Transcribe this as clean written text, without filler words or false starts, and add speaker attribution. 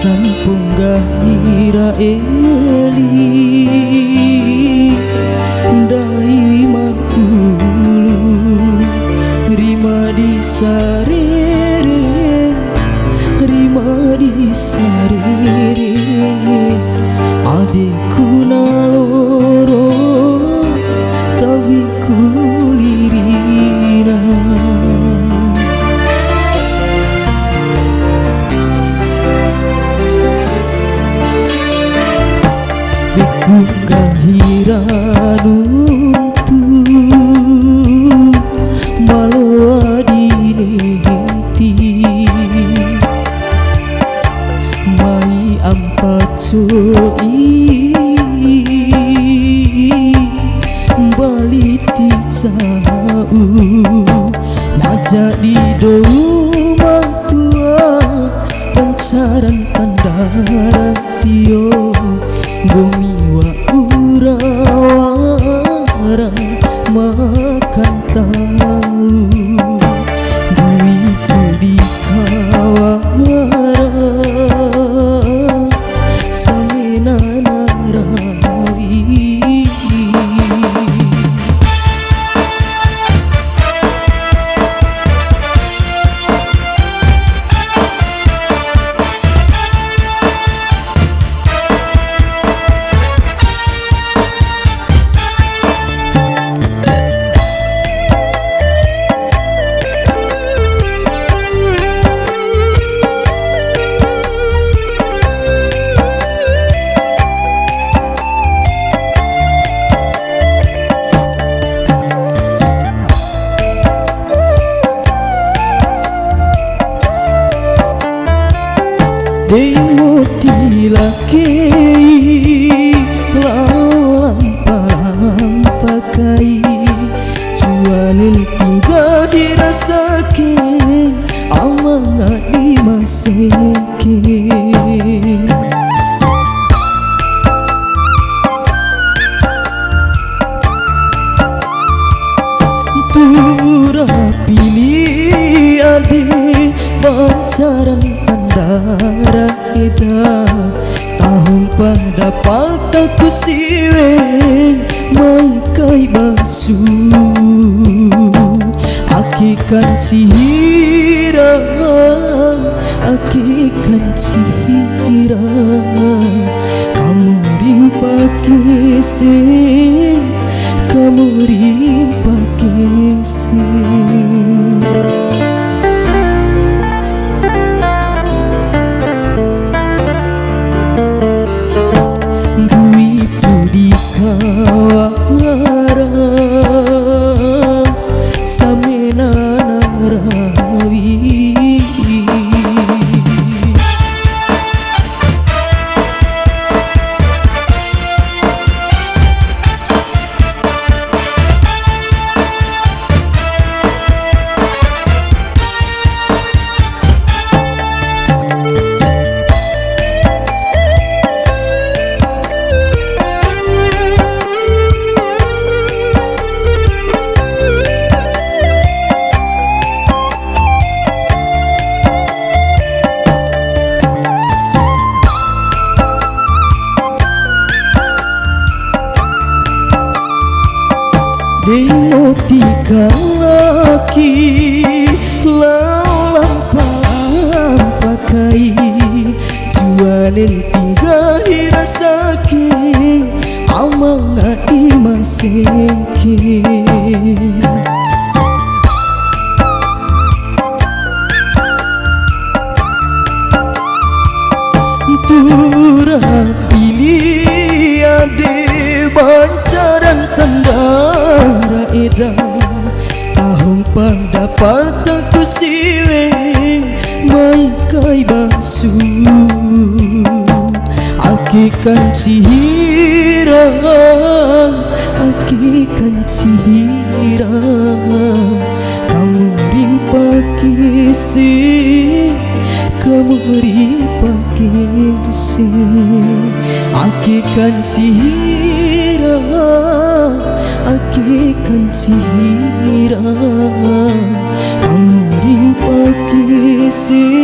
Speaker 1: sampung gahira eli dai makulu rima di sarere rima di sarere adekku naloro tapi kulirina beku kahiranu malu adine henti mai ampacoi baliti cau maja di doma tua pancaran pandaran tio bumi wa urawara makan tahu bui budi kawara samena narawi Demuti laki laulang pakai cuanin tinggal dirasakan amangat dimasakin turah pilih ade pancaran pandara eda tahun pada pataku siwen mangkai basu akikan cihira akikan cihira kamu rimpa kese kamu rimpa kese samena narawi demotika laki laulang pakai juanin tinggal dirasakan amangat dimasakin turah pilih ade pancaran tandara eda tahun pada pataku siwen mangkai basu akikan cihira akikan cihira kamu rimpa kese kamu rimpa kese akikan cihira akikan cihira kamu rimpa kese